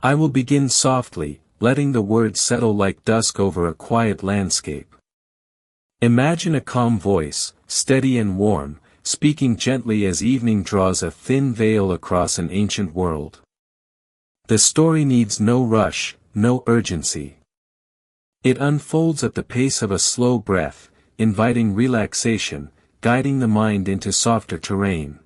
I will begin softly, letting the words settle like dusk over a quiet landscape. Imagine a calm voice, steady and warm, speaking gently as evening draws a thin veil across an ancient world. The story needs no rush, no urgency. It unfolds at the pace of a slow breath, inviting relaxation, guiding the mind into softer terrain.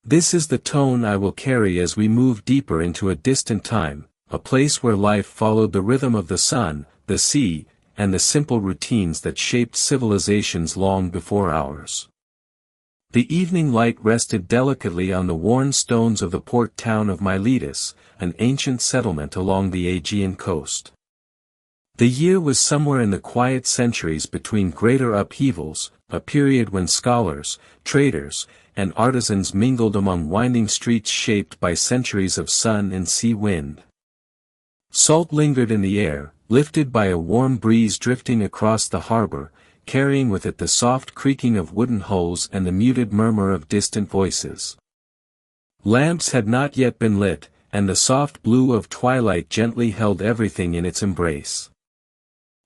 This is the tone I will carry as we move deeper into a distant time, a place where life followed the rhythm of the sun, the sea, and the simple routines that shaped civilizations long before ours. The evening light rested delicately on the worn stones of the port town of Miletus, an ancient settlement along the Aegean coast. The year was somewhere in the quiet centuries between greater upheavals, a period when scholars, traders, and artisans mingled among winding streets shaped by centuries of sun and sea wind. Salt lingered in the air, lifted by a warm breeze drifting across the harbor, carrying with it the soft creaking of wooden hulls and the muted murmur of distant voices. Lamps had not yet been lit, and the soft blue of twilight gently held everything in its embrace.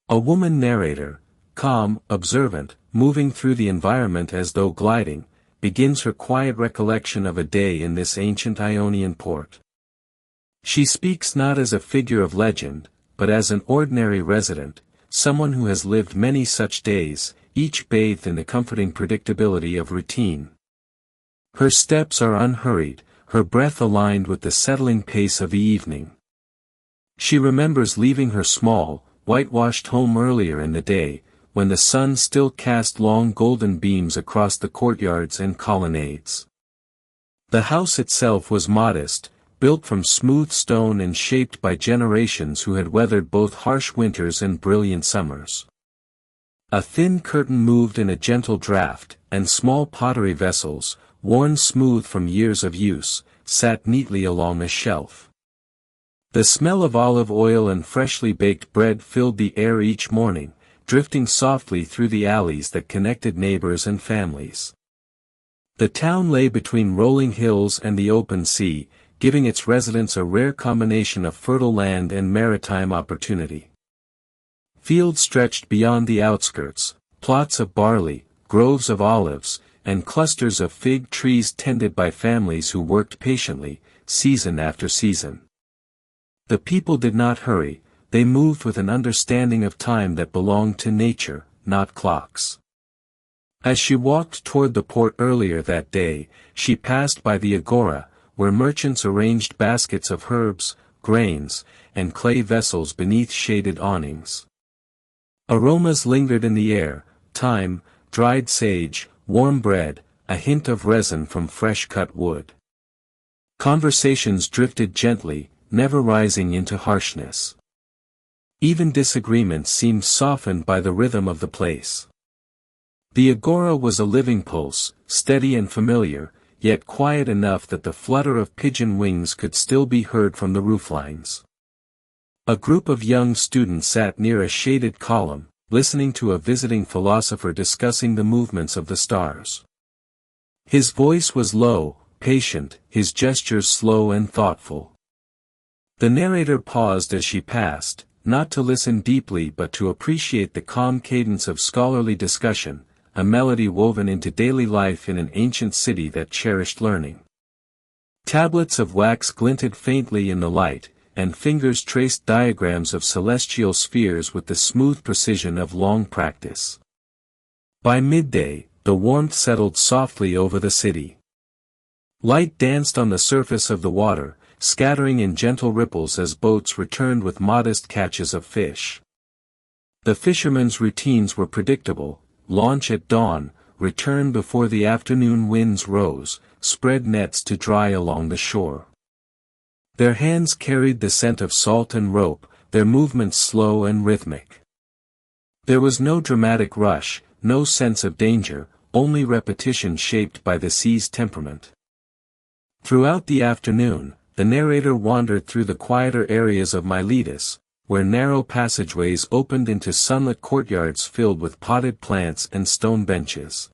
A woman narrator, calm, observant, moving through the environment as though gliding, begins her quiet recollection of a day in this ancient Ionian port. She speaks not as a figure of legend, but as an ordinary resident, someone who has lived many such days, each bathed in the comforting predictability of routine. Her steps are unhurried, her breath aligned with the settling pace of the evening. She remembers leaving her small, whitewashed home earlier in the day, when the sun still cast long golden beams across the courtyards and colonnades. The house itself was modest, built from smooth stone and shaped by generations who had weathered both harsh winters and brilliant summers. A thin curtain moved in a gentle draught, and small pottery vessels, worn smooth from years of use, sat neatly along a shelf. The smell of olive oil and freshly baked bread filled the air each morning, drifting softly through the alleys that connected neighbors and families. The town lay between rolling hills and the open sea, giving its residents a rare combination of fertile land and maritime opportunity. Fields stretched beyond the outskirts, plots of barley, groves of olives, and clusters of fig trees tended by families who worked patiently, season after season. The people did not hurry, they moved with an understanding of time that belonged to nature, not clocks. As she walked toward the port earlier that day, she passed by the Agora, where merchants arranged baskets of herbs, grains, and clay vessels beneath shaded awnings. Aromas lingered in the air, thyme, dried sage, warm bread, a hint of resin from fresh-cut wood. Conversations drifted gently, never rising into harshness. Even disagreements seemed softened by the rhythm of the place. The Agora was a living pulse, steady and familiar, yet quiet enough that the flutter of pigeon wings could still be heard from the rooflines. A group of young students sat near a shaded column, listening to a visiting philosopher discussing the movements of the stars. His voice was low, patient, his gestures slow and thoughtful. The narrator paused as she passed, not to listen deeply but to appreciate the calm cadence of scholarly discussion, a melody woven into daily life in an ancient city that cherished learning. Tablets of wax glinted faintly in the light, and fingers traced diagrams of celestial spheres with the smooth precision of long practice. By midday, the warmth settled softly over the city. Light danced on the surface of the water, scattering in gentle ripples as boats returned with modest catches of fish. The fishermen's routines were predictable: launch at dawn, return before the afternoon winds rose, spread nets to dry along the shore. Their hands carried the scent of salt and rope, their movements slow and rhythmic. There was no dramatic rush, no sense of danger, only repetition shaped by the sea's temperament. Throughout the afternoon, the narrator wandered through the quieter areas of Miletus, where narrow passageways opened into sunlit courtyards filled with potted plants and stone benches.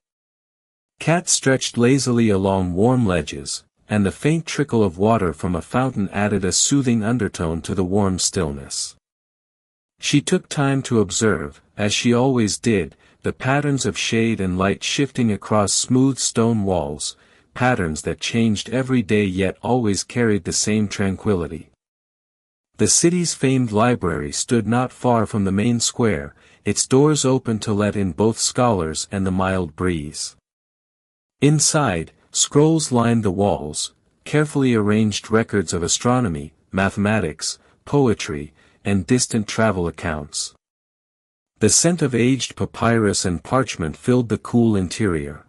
Cats stretched lazily along warm ledges, and the faint trickle of water from a fountain added a soothing undertone to the warm stillness. She took time to observe, as she always did, the patterns of shade and light shifting across smooth stone walls, patterns that changed every day yet always carried the same tranquility. The city's famed library stood not far from the main square, its doors open to let in both scholars and the mild breeze. Inside, scrolls lined the walls, carefully arranged records of astronomy, mathematics, poetry, and distant travel accounts. The scent of aged papyrus and parchment filled the cool interior.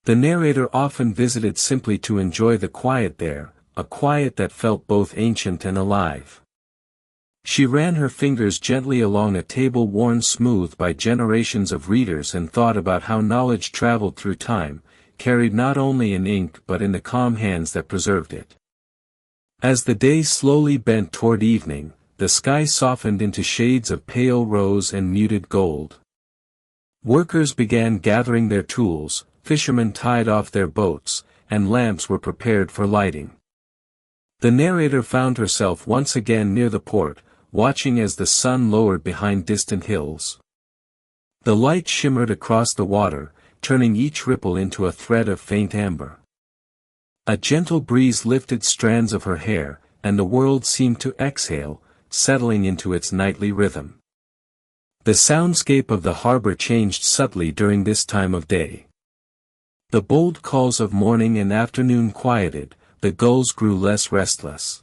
The narrator often visited simply to enjoy the quiet there, a quiet that felt both ancient and alive. She ran her fingers gently along a table worn smooth by generations of readers and thought about how knowledge traveled through time, carried not only in ink but in the calm hands that preserved it. As the day slowly bent toward evening, the sky softened into shades of pale rose and muted gold. Workers began gathering their tools, fishermen tied off their boats, and lamps were prepared for lighting. The narrator found herself once again near the port, watching as the sun lowered behind distant hills. The light shimmered across the water, turning each ripple into a thread of faint amber. A gentle breeze lifted strands of her hair, and the world seemed to exhale, settling into its nightly rhythm. The soundscape of the harbor changed subtly during this time of day. The bold calls of morning and afternoon quieted, the gulls grew less restless.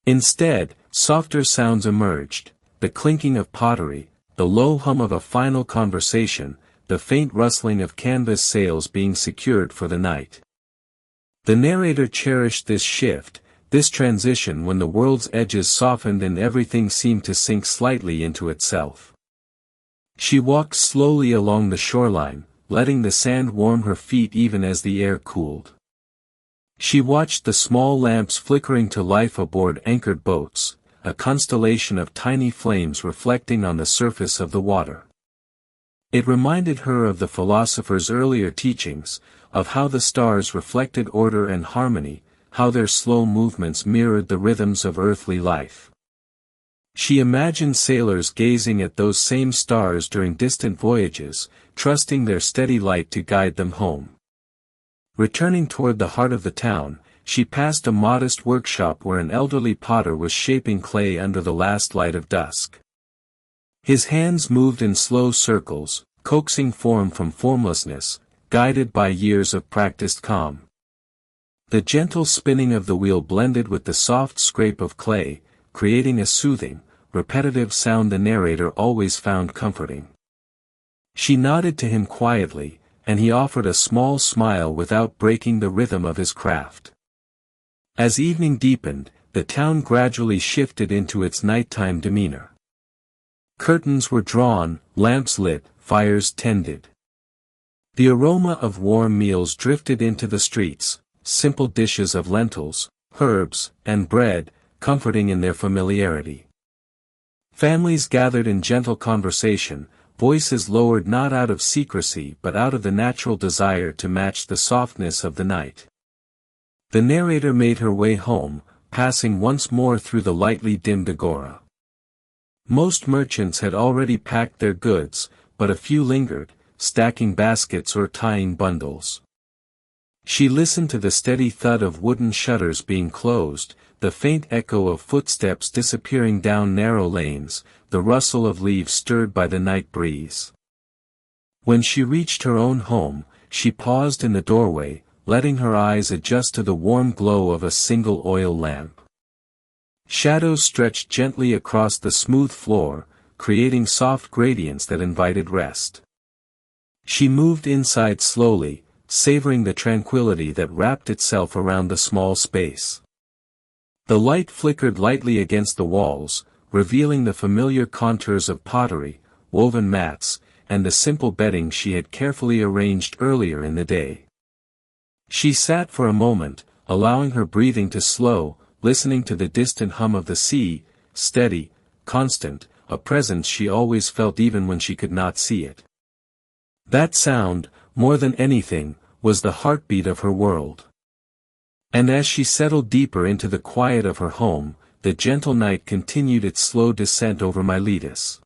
Instead, softer sounds emerged, the clinking of pottery, the low hum of a final conversation, the faint rustling of canvas sails being secured for the night. The narrator cherished this shift, this transition when the world's edges softened and everything seemed to sink slightly into itself. She walked slowly along the shoreline, letting the sand warm her feet even as the air cooled. She watched the small lamps flickering to life aboard anchored boats, a constellation of tiny flames reflecting on the surface of the water. It reminded her of the philosopher's earlier teachings, of how the stars reflected order and harmony, how their slow movements mirrored the rhythms of earthly life. She imagined sailors gazing at those same stars during distant voyages, trusting their steady light to guide them home. Returning toward the heart of the town, she passed a modest workshop where an elderly potter was shaping clay under the last light of dusk. His hands moved in slow circles, coaxing form from formlessness, guided by years of practiced calm. The gentle spinning of the wheel blended with the soft scrape of clay, creating a soothing, repetitive sound the narrator always found comforting. She nodded to him quietly, and he offered a small smile without breaking the rhythm of his craft. As evening deepened, the town gradually shifted into its nighttime demeanor. Curtains were drawn, lamps lit, fires tended. The aroma of warm meals drifted into the streets, simple dishes of lentils, herbs, and bread, comforting in their familiarity. Families gathered in gentle conversation, voices lowered not out of secrecy but out of the natural desire to match the softness of the night. The narrator made her way home, passing once more through the lightly dimmed Agora. Most merchants had already packed their goods, but a few lingered, stacking baskets or tying bundles. She listened to the steady thud of wooden shutters being closed, the faint echo of footsteps disappearing down narrow lanes, the rustle of leaves stirred by the night breeze. When she reached her own home, she paused in the doorway, letting her eyes adjust to the warm glow of a single oil lamp. Shadows stretched gently across the smooth floor, creating soft gradients that invited rest. She moved inside slowly, savoring the tranquility that wrapped itself around the small space. The light flickered lightly against the walls, revealing the familiar contours of pottery, woven mats, and the simple bedding she had carefully arranged earlier in the day. She sat for a moment, allowing her breathing to slow, listening to the distant hum of the sea, steady, constant, a presence she always felt even when she could not see it. That sound, more than anything, was the heartbeat of her world. And as she settled deeper into the quiet of her home, the gentle night continued its slow descent over Miletus.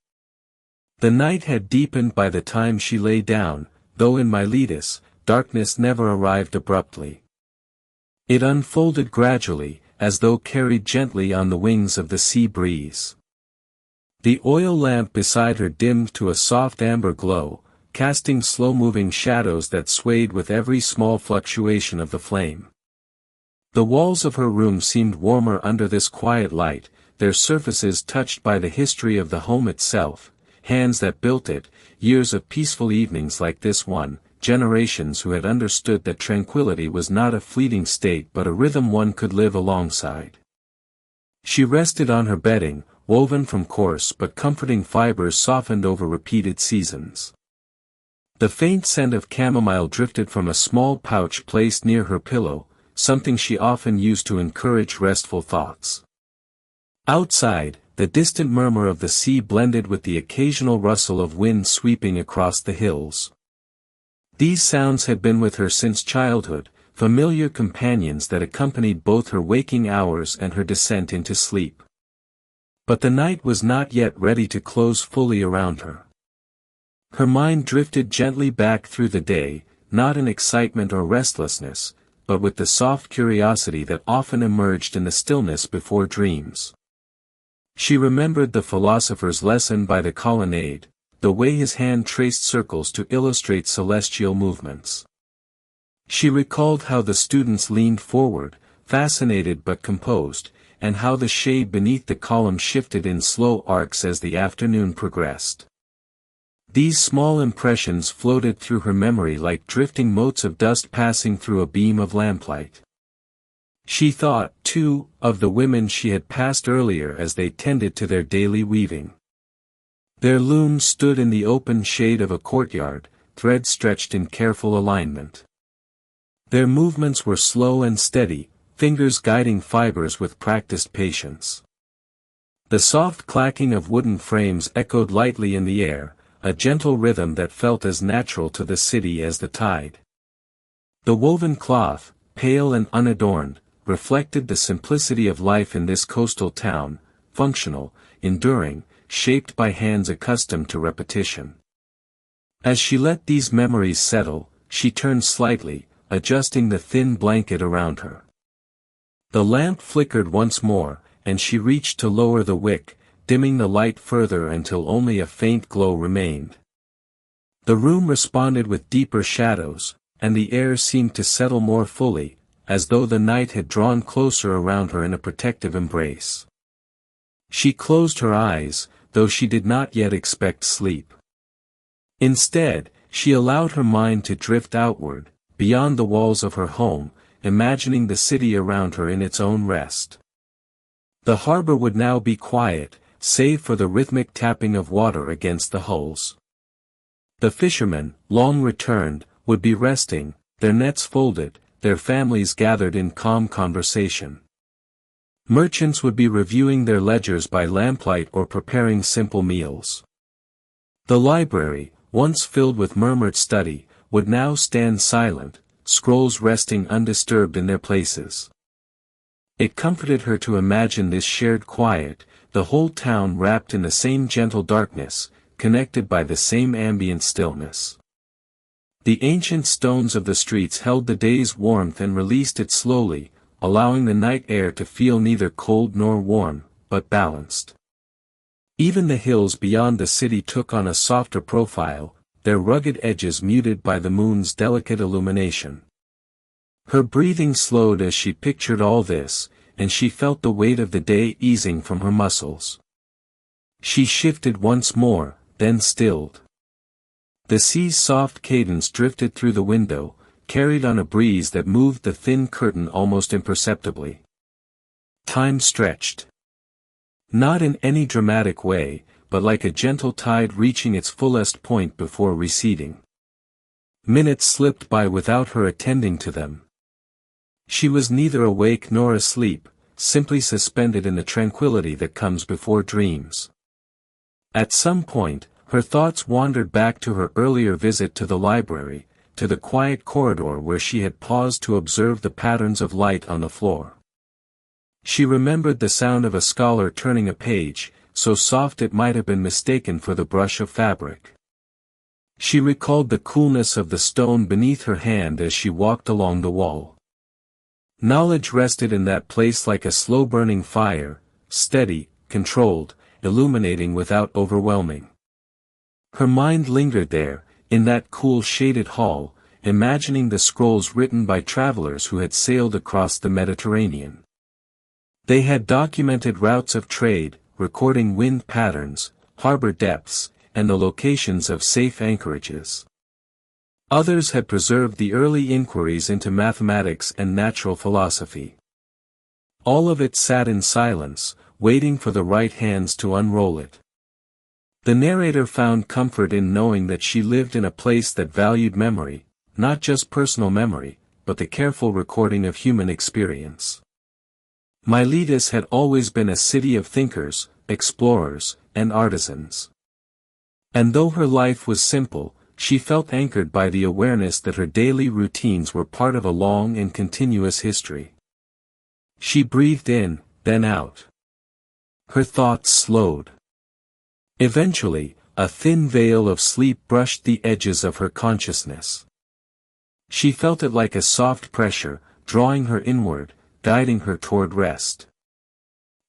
The night had deepened by the time she lay down, though in Miletus, darkness never arrived abruptly. It unfolded gradually, as though carried gently on the wings of the sea breeze. The oil lamp beside her dimmed to a soft amber glow, casting slow-moving shadows that swayed with every small fluctuation of the flame. The walls of her room seemed warmer under this quiet light, their surfaces touched by the history of the home itself, hands that built it, years of peaceful evenings like this one, generations who had understood that tranquility was not a fleeting state but a rhythm one could live alongside. She rested on her bedding, woven from coarse but comforting fibers softened over repeated seasons. The faint scent of chamomile drifted from a small pouch placed near her pillow, something she often used to encourage restful thoughts. Outside, the distant murmur of the sea blended with the occasional rustle of wind sweeping across the hills. These sounds had been with her since childhood, familiar companions that accompanied both her waking hours and her descent into sleep. But the night was not yet ready to close fully around her. Her mind drifted gently back through the day, not in excitement or restlessness, but with the soft curiosity that often emerged in the stillness before dreams. She remembered the philosopher's lesson by the colonnade, the way his hand traced circles to illustrate celestial movements. She recalled how the students leaned forward, fascinated but composed, and how the shade beneath the column shifted in slow arcs as the afternoon progressed. These small impressions floated through her memory like drifting motes of dust passing through a beam of lamplight. She thought, too, of the women she had passed earlier as they tended to their daily weaving. Their looms stood in the open shade of a courtyard, threads stretched in careful alignment. Their movements were slow and steady, fingers guiding fibers with practiced patience. The soft clacking of wooden frames echoed lightly in the air, a gentle rhythm that felt as natural to the city as the tide. The woven cloth, pale and unadorned, reflected the simplicity of life in this coastal town, functional, enduring, shaped by hands accustomed to repetition. As she let these memories settle, she turned slightly, adjusting the thin blanket around her. The lamp flickered once more, and she reached to lower the wick, dimming the light further until only a faint glow remained. The room responded with deeper shadows, and the air seemed to settle more fully, as though the night had drawn closer around her in a protective embrace. She closed her eyes, though she did not yet expect sleep. Instead, she allowed her mind to drift outward, beyond the walls of her home, imagining the city around her in its own rest. The harbor would now be quiet, save for the rhythmic tapping of water against the hulls. The fishermen, long returned, would be resting, their nets folded, their families gathered in calm conversation. Merchants would be reviewing their ledgers by lamplight or preparing simple meals. The library, once filled with murmured study, would now stand silent, scrolls resting undisturbed in their places. It comforted her to imagine this shared quiet, the whole town wrapped in the same gentle darkness, connected by the same ambient stillness. The ancient stones of the streets held the day's warmth and released it slowly, allowing the night air to feel neither cold nor warm, but balanced. Even the hills beyond the city took on a softer profile, their rugged edges muted by the moon's delicate illumination. Her breathing slowed as she pictured all this, and she felt the weight of the day easing from her muscles. She shifted once more, then stilled. The sea's soft cadence drifted through the window, carried on a breeze that moved the thin curtain almost imperceptibly. Time stretched. Not in any dramatic way, but like a gentle tide reaching its fullest point before receding. Minutes slipped by without her attending to them. She was neither awake nor asleep, simply suspended in the tranquility that comes before dreams. At some point, her thoughts wandered back to her earlier visit to the library, to the quiet corridor where she had paused to observe the patterns of light on the floor. She remembered the sound of a scholar turning a page, so soft it might have been mistaken for the brush of fabric. She recalled the coolness of the stone beneath her hand as she walked along the wall. Knowledge rested in that place like a slow-burning fire, steady, controlled, illuminating without overwhelming. Her mind lingered there, in that cool shaded hall, imagining the scrolls written by travelers who had sailed across the Mediterranean. They had documented routes of trade, recording wind patterns, harbor depths, and the locations of safe anchorages. Others had preserved the early inquiries into mathematics and natural philosophy. All of it sat in silence, waiting for the right hands to unroll it. The narrator found comfort in knowing that she lived in a place that valued memory, not just personal memory, but the careful recording of human experience. Miletus had always been a city of thinkers, explorers, and artisans. And though her life was simple, she felt anchored by the awareness that her daily routines were part of a long and continuous history. She breathed in, then out. Her thoughts slowed. Eventually, a thin veil of sleep brushed the edges of her consciousness. She felt it like a soft pressure, drawing her inward, guiding her toward rest.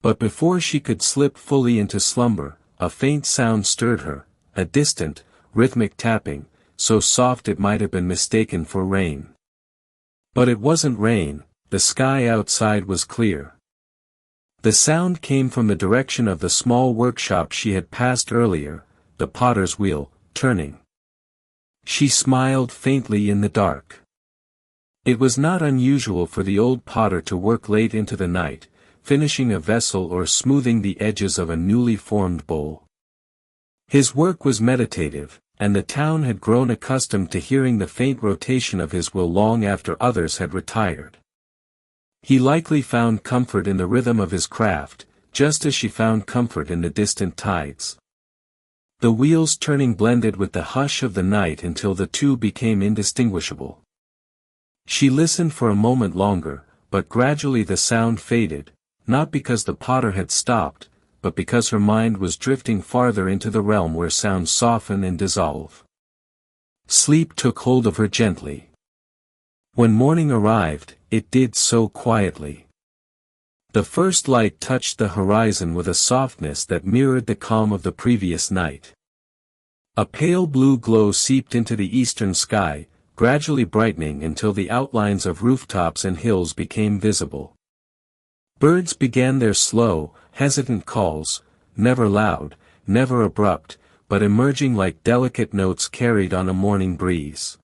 But before she could slip fully into slumber, a faint sound stirred her, a distant, rhythmic tapping, so soft it might have been mistaken for rain. But it wasn't rain, the sky outside was clear. The sound came from the direction of the small workshop she had passed earlier, the potter's wheel, turning. She smiled faintly in the dark. It was not unusual for the old potter to work late into the night, finishing a vessel or smoothing the edges of a newly formed bowl. His work was meditative, and the town had grown accustomed to hearing the faint rotation of his wheel long after others had retired. He likely found comfort in the rhythm of his craft, just as she found comfort in the distant tides. The wheels turning blended with the hush of the night until the two became indistinguishable. She listened for a moment longer, but gradually the sound faded, not because the potter had stopped, but because her mind was drifting farther into the realm where sounds soften and dissolve. Sleep took hold of her gently. When morning arrived, it did so quietly. The first light touched the horizon with a softness that mirrored the calm of the previous night. A pale blue glow seeped into the eastern sky, gradually brightening until the outlines of rooftops and hills became visible. Birds began their slow, hesitant calls, never loud, never abrupt, but emerging like delicate notes carried on a morning breeze.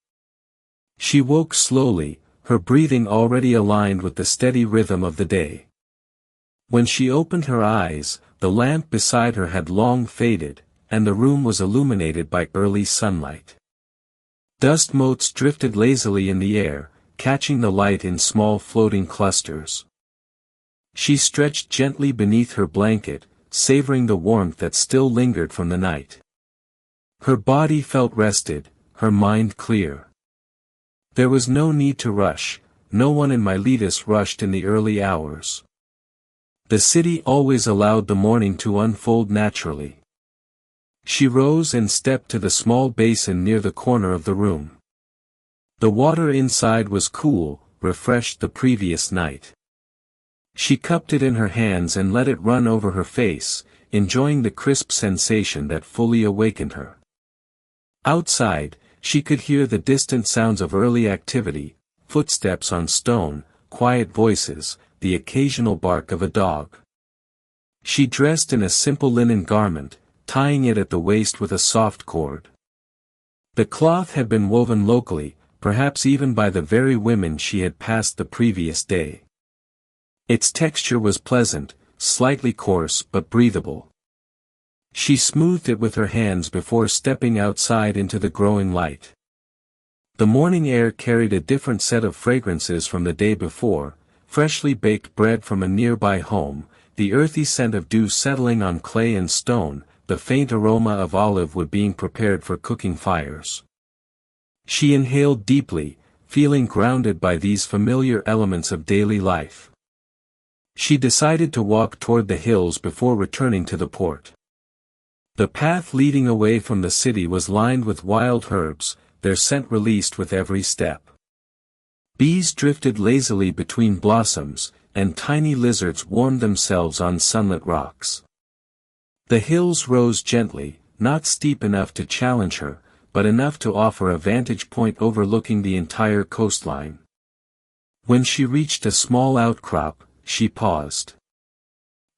She woke slowly, her breathing already aligned with the steady rhythm of the day. When she opened her eyes, the lamp beside her had long faded, and the room was illuminated by early sunlight. Dust motes drifted lazily in the air, catching the light in small floating clusters. She stretched gently beneath her blanket, savoring the warmth that still lingered from the night. Her body felt rested, her mind clear. There was no need to rush, no one in Miletus rushed in the early hours. The city always allowed the morning to unfold naturally. She rose and stepped to the small basin near the corner of the room. The water inside was cool, refreshed the previous night. She cupped it in her hands and let it run over her face, enjoying the crisp sensation that fully awakened her. Outside, she could hear the distant sounds of early activity, footsteps on stone, quiet voices, the occasional bark of a dog. She dressed in a simple linen garment, tying it at the waist with a soft cord. The cloth had been woven locally, perhaps even by the very women she had passed the previous day. Its texture was pleasant, slightly coarse but breathable. She smoothed it with her hands before stepping outside into the growing light. The morning air carried a different set of fragrances from the day before, freshly baked bread from a nearby home, the earthy scent of dew settling on clay and stone, the faint aroma of olive wood being prepared for cooking fires. She inhaled deeply, feeling grounded by these familiar elements of daily life. She decided to walk toward the hills before returning to the port. The path leading away from the city was lined with wild herbs, their scent released with every step. Bees drifted lazily between blossoms, and tiny lizards warmed themselves on sunlit rocks. The hills rose gently, not steep enough to challenge her, but enough to offer a vantage point overlooking the entire coastline. When she reached a small outcrop, she paused.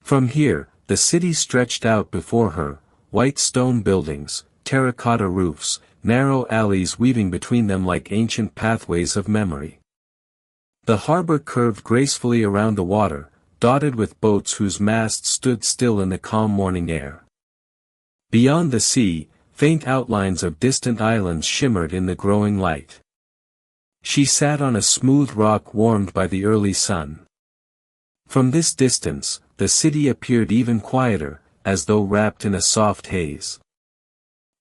From here, the city stretched out before her, white stone buildings, terracotta roofs, narrow alleys weaving between them like ancient pathways of memory. The harbor curved gracefully around the water, dotted with boats whose masts stood still in the calm morning air. Beyond the sea, faint outlines of distant islands shimmered in the growing light. She sat on a smooth rock warmed by the early sun. From this distance, the city appeared even quieter, as though wrapped in a soft haze.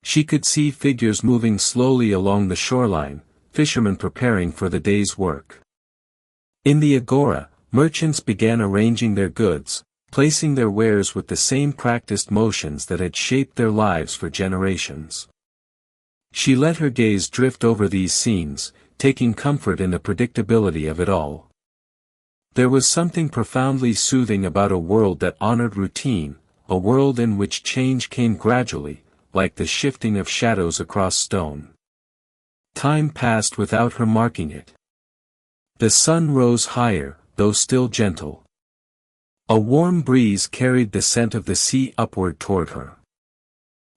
She could see figures moving slowly along the shoreline, fishermen preparing for the day's work. In the Agora, merchants began arranging their goods, placing their wares with the same practiced motions that had shaped their lives for generations. She let her gaze drift over these scenes, taking comfort in the predictability of it all. There was something profoundly soothing about a world that honored routine, a world in which change came gradually, like the shifting of shadows across stone. Time passed without her marking it. The sun rose higher, though still gentle. A warm breeze carried the scent of the sea upward toward her.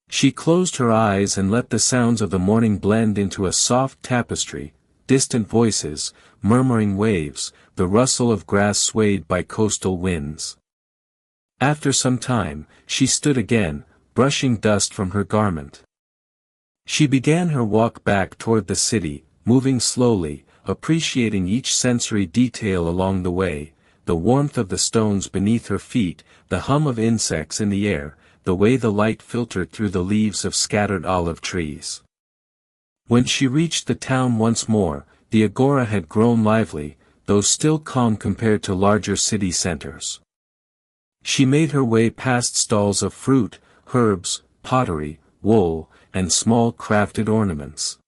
She closed her eyes and let the sounds of the morning blend into a soft tapestry, distant voices, murmuring waves, the rustle of grass swayed by coastal winds. After some time, she stood again, brushing dust from her garment. She began her walk back toward the city, moving slowly, appreciating each sensory detail along the way, the warmth of the stones beneath her feet, the hum of insects in the air, the way the light filtered through the leaves of scattered olive trees. When she reached the town once more, the Agora had grown lively, though still calm compared to larger city centers. She made her way past stalls of fruit, herbs, pottery, wool, and small crafted ornaments.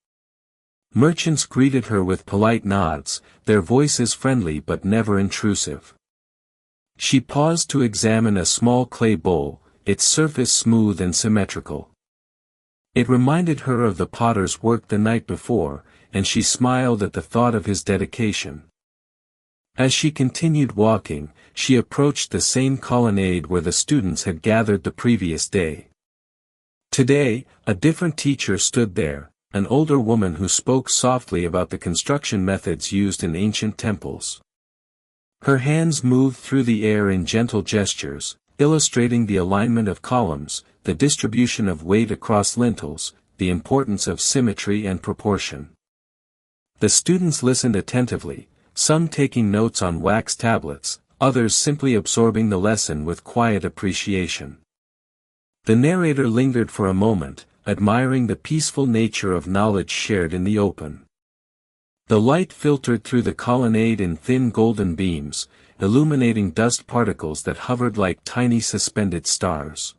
Merchants greeted her with polite nods, their voices friendly but never intrusive. She paused to examine a small clay bowl, its surface smooth and symmetrical. It reminded her of the potter's work the night before, and she smiled at the thought of his dedication. As she continued walking, she approached the same colonnade where the students had gathered the previous day. Today, a different teacher stood there, an older woman who spoke softly about the construction methods used in ancient temples. Her hands moved through the air in gentle gestures, illustrating the alignment of columns, the distribution of weight across lintels, the importance of symmetry and proportion. The students listened attentively, some taking notes on wax tablets, others simply absorbing the lesson with quiet appreciation. The narrator lingered for a moment, admiring the peaceful nature of knowledge shared in the open. The light filtered through the colonnade in thin golden beams, illuminating dust particles that hovered like tiny suspended stars.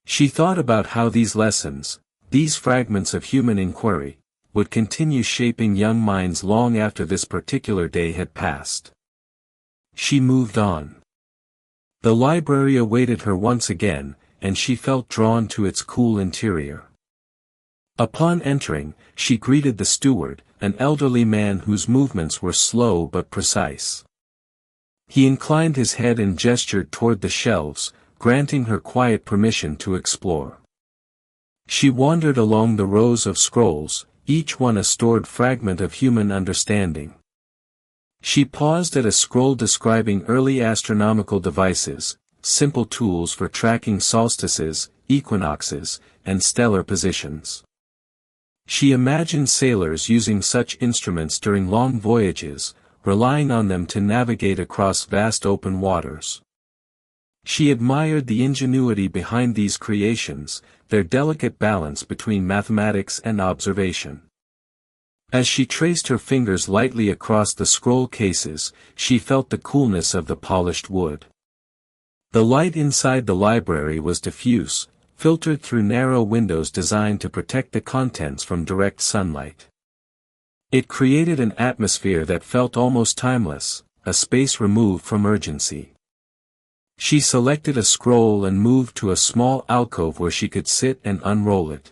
She thought about how these lessons, these fragments of human inquiry, would continue shaping young minds long after this particular day had passed. She moved on. The library awaited her once again, and she felt drawn to its cool interior. Upon entering, she greeted the steward, an elderly man whose movements were slow but precise. He inclined his head and gestured toward the shelves, granting her quiet permission to explore. She wandered along the rows of scrolls, each one a stored fragment of human understanding. She paused at a scroll describing early astronomical devices, simple tools for tracking solstices, equinoxes, and stellar positions. She imagined sailors using such instruments during long voyages, relying on them to navigate across vast open waters. She admired the ingenuity behind these creations, their delicate balance between mathematics and observation. As she traced her fingers lightly across the scroll cases, she felt the coolness of the polished wood. The light inside the library was diffuse, filtered through narrow windows designed to protect the contents from direct sunlight. It created an atmosphere that felt almost timeless, a space removed from urgency. She selected a scroll and moved to a small alcove where she could sit and unroll it.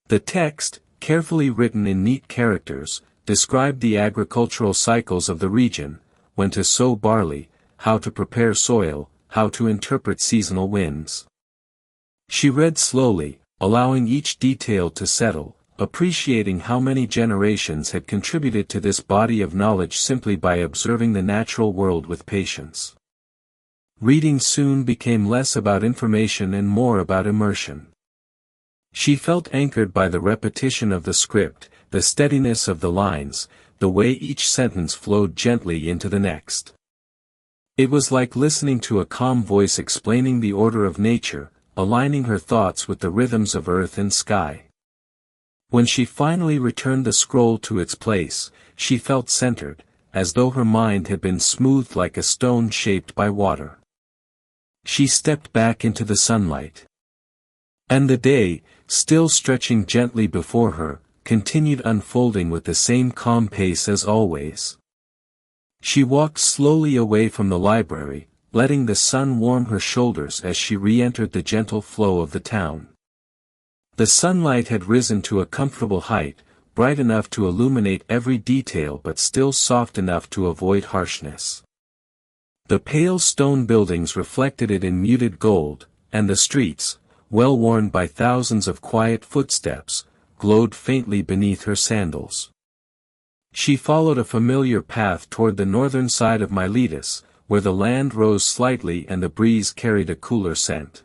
The text, carefully written in neat characters, described the agricultural cycles of the region: when to sow barley, how to prepare soil, how to interpret seasonal winds. She read slowly, allowing each detail to settle, appreciating how many generations had contributed to this body of knowledge simply by observing the natural world with patience. Reading soon became less about information and more about immersion. She felt anchored by the repetition of the script, the steadiness of the lines, the way each sentence flowed gently into the next. It was like listening to a calm voice explaining the order of nature, aligning her thoughts with the rhythms of earth and sky. When she finally returned the scroll to its place, she felt centered, as though her mind had been smoothed like a stone shaped by water. She stepped back into the sunlight. And the day, still stretching gently before her, continued unfolding with the same calm pace as always. She walked slowly away from the library, letting the sun warm her shoulders as she re-entered the gentle flow of the town. The sunlight had risen to a comfortable height, bright enough to illuminate every detail but still soft enough to avoid harshness. The pale stone buildings reflected it in muted gold, and the streets, well worn by thousands of quiet footsteps, glowed faintly beneath her sandals. She followed a familiar path toward the northern side of Miletus, where the land rose slightly and the breeze carried a cooler scent.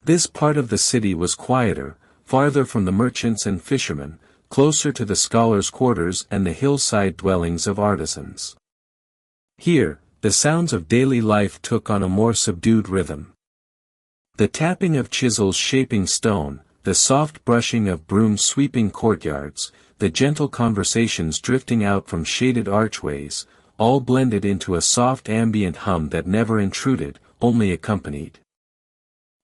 This part of the city was quieter, farther from the merchants and fishermen, closer to the scholars' quarters and the hillside dwellings of artisans. Here, the sounds of daily life took on a more subdued rhythm. The tapping of chisels shaping stone, the soft brushing of brooms sweeping courtyards, the gentle conversations drifting out from shaded archways, all blended into a soft ambient hum that never intruded, only accompanied.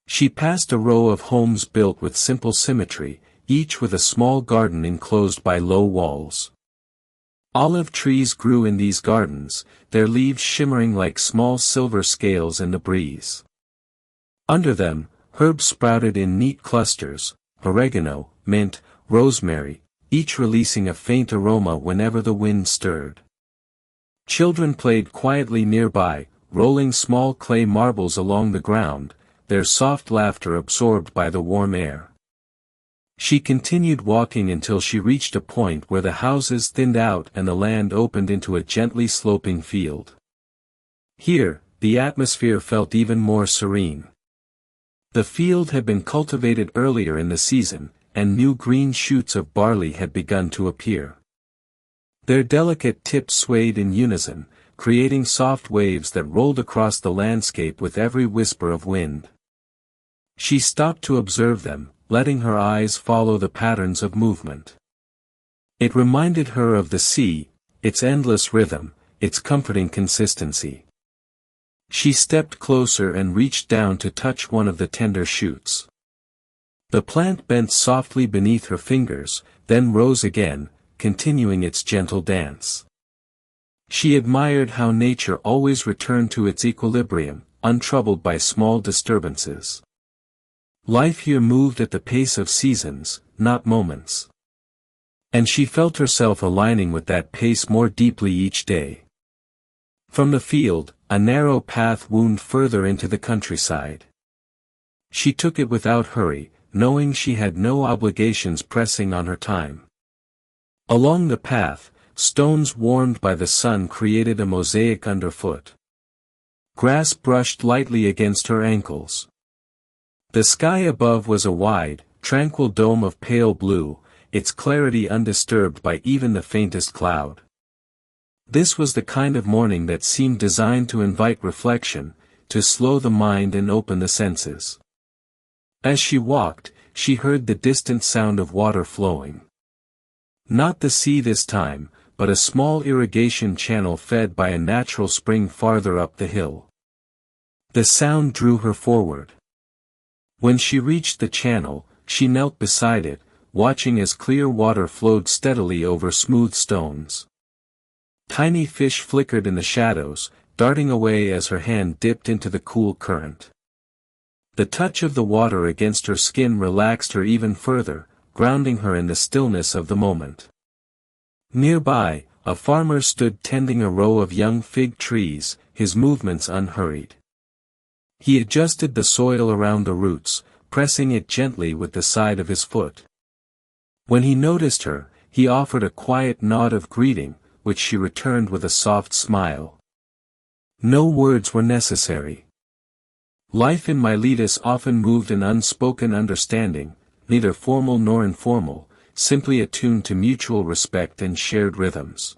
She passed a row of homes built with simple symmetry, each with a small garden enclosed by low walls. Olive trees grew in these gardens, their leaves shimmering like small silver scales in the breeze. Under them, herbs sprouted in neat clusters: oregano, mint, rosemary, each releasing a faint aroma whenever the wind stirred. Children played quietly nearby, rolling small clay marbles along the ground, their soft laughter absorbed by the warm air. She continued walking until she reached a point where the houses thinned out and the land opened into a gently sloping field. Here, the atmosphere felt even more serene. The field had been cultivated earlier in the season, and new green shoots of barley had begun to appear. Their delicate tips swayed in unison, creating soft waves that rolled across the landscape with every whisper of wind. She stopped to observe them, letting her eyes follow the patterns of movement. It reminded her of the sea, its endless rhythm, its comforting consistency. She stepped closer and reached down to touch one of the tender shoots. The plant bent softly beneath her fingers, then rose again, continuing its gentle dance. She admired how nature always returned to its equilibrium, untroubled by small disturbances. Life here moved at the pace of seasons, not moments. And she felt herself aligning with that pace more deeply each day. From the field, a narrow path wound further into the countryside. She took it without hurry, knowing she had no obligations pressing on her time. Along the path, stones warmed by the sun created a mosaic underfoot. Grass brushed lightly against her ankles. The sky above was a wide, tranquil dome of pale blue, its clarity undisturbed by even the faintest cloud. This was the kind of morning that seemed designed to invite reflection, to slow the mind and open the senses. As she walked, she heard the distant sound of water flowing. Not the sea this time, but a small irrigation channel fed by a natural spring farther up the hill. The sound drew her forward. When she reached the channel, she knelt beside it, watching as clear water flowed steadily over smooth stones. Tiny fish flickered in the shadows, darting away as her hand dipped into the cool current. The touch of the water against her skin relaxed her even further, grounding her in the stillness of the moment. Nearby, a farmer stood tending a row of young fig trees, his movements unhurried. He adjusted the soil around the roots, pressing it gently with the side of his foot. When he noticed her, he offered a quiet nod of greeting, which she returned with a soft smile. No words were necessary. Life in Miletus often moved in unspoken understanding, neither formal nor informal, simply attuned to mutual respect and shared rhythms.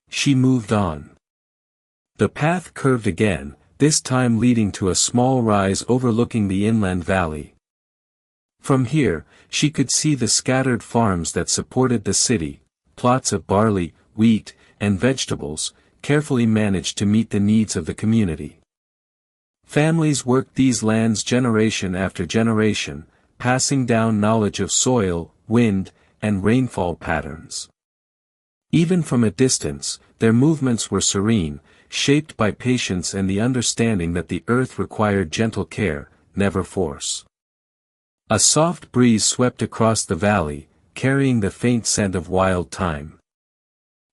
She moved on. The path curved again, this time leading to a small rise overlooking the inland valley. From here, she could see the scattered farms that supported the city, plots of barley, wheat, and vegetables, carefully managed to meet the needs of the community. Families worked these lands generation after generation, passing down knowledge of soil, wind, and rainfall patterns. Even from a distance, their movements were serene, shaped by patience and the understanding that the earth required gentle care, never force. A soft breeze swept across the valley, carrying the faint scent of wild thyme.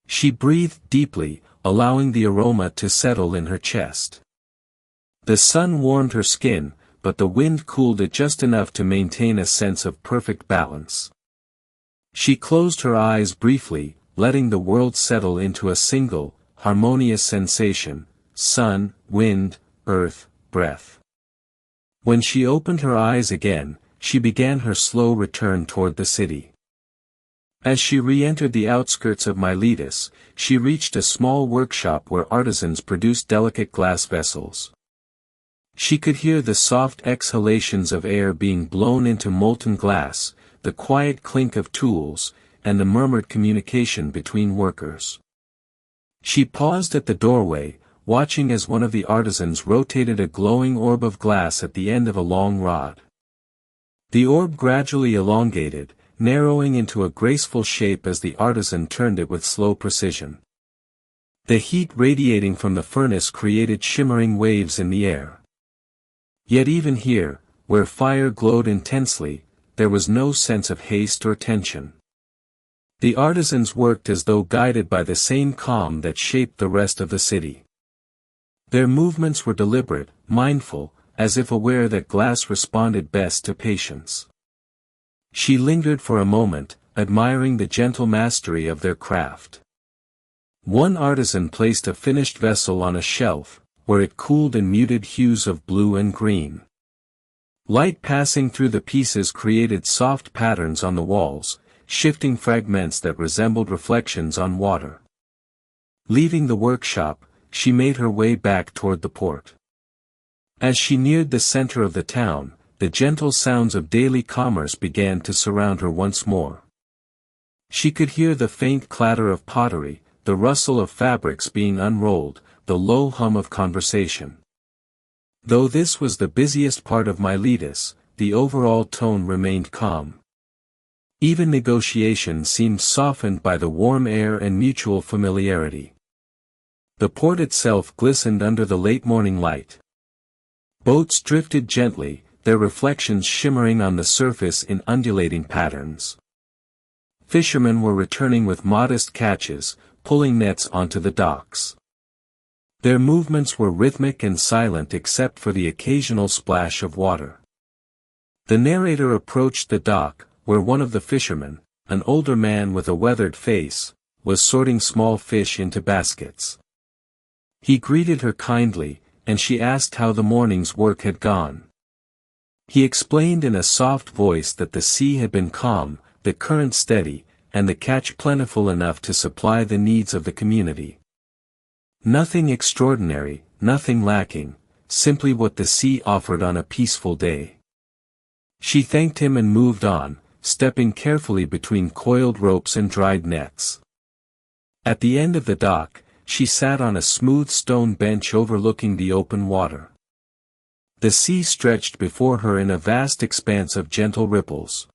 She breathed deeply, allowing the aroma to settle in her chest. The sun warmed her skin, but the wind cooled it just enough to maintain a sense of perfect balance. She closed her eyes briefly, letting the world settle into a single, harmonious sensation: sun, wind, earth, breath. When she opened her eyes again, she began her slow return toward the city. As she re-entered the outskirts of Miletus, she reached a small workshop where artisans produced delicate glass vessels. She could hear the soft exhalations of air being blown into molten glass, the quiet clink of tools, and the murmured communication between workers. She paused at the doorway, watching as one of the artisans rotated a glowing orb of glass at the end of a long rod. The orb gradually elongated, narrowing into a graceful shape as the artisan turned it with slow precision. The heat radiating from the furnace created shimmering waves in the air. Yet even here, where fire glowed intensely, there was no sense of haste or tension. The artisans worked as though guided by the same calm that shaped the rest of the city. Their movements were deliberate, mindful, as if aware that glass responded best to patience. She lingered for a moment, admiring the gentle mastery of their craft. One artisan placed a finished vessel on a shelf, where it cooled in muted hues of blue and green. Light passing through the pieces created soft patterns on the walls, shifting fragments that resembled reflections on water. Leaving the workshop, she made her way back toward the port. As she neared the center of the town, the gentle sounds of daily commerce began to surround her once more. She could hear the faint clatter of pottery, the rustle of fabrics being unrolled, the low hum of conversation. Though this was the busiest part of Miletus, the overall tone remained calm. Even negotiation seemed softened by the warm air and mutual familiarity. The port itself glistened under the late morning light. Boats drifted gently, their reflections shimmering on the surface in undulating patterns. Fishermen were returning with modest catches, pulling nets onto the docks. Their movements were rhythmic and silent except for the occasional splash of water. The narrator approached the dock, where one of the fishermen, an older man with a weathered face, was sorting small fish into baskets. He greeted her kindly, and she asked how the morning's work had gone. He explained in a soft voice that the sea had been calm, the current steady, and the catch plentiful enough to supply the needs of the community. Nothing extraordinary, nothing lacking, simply what the sea offered on a peaceful day. She thanked him and moved on, stepping carefully between coiled ropes and dried nets. At the end of the dock, she sat on a smooth stone bench overlooking the open water. The sea stretched before her in a vast expanse of gentle ripples.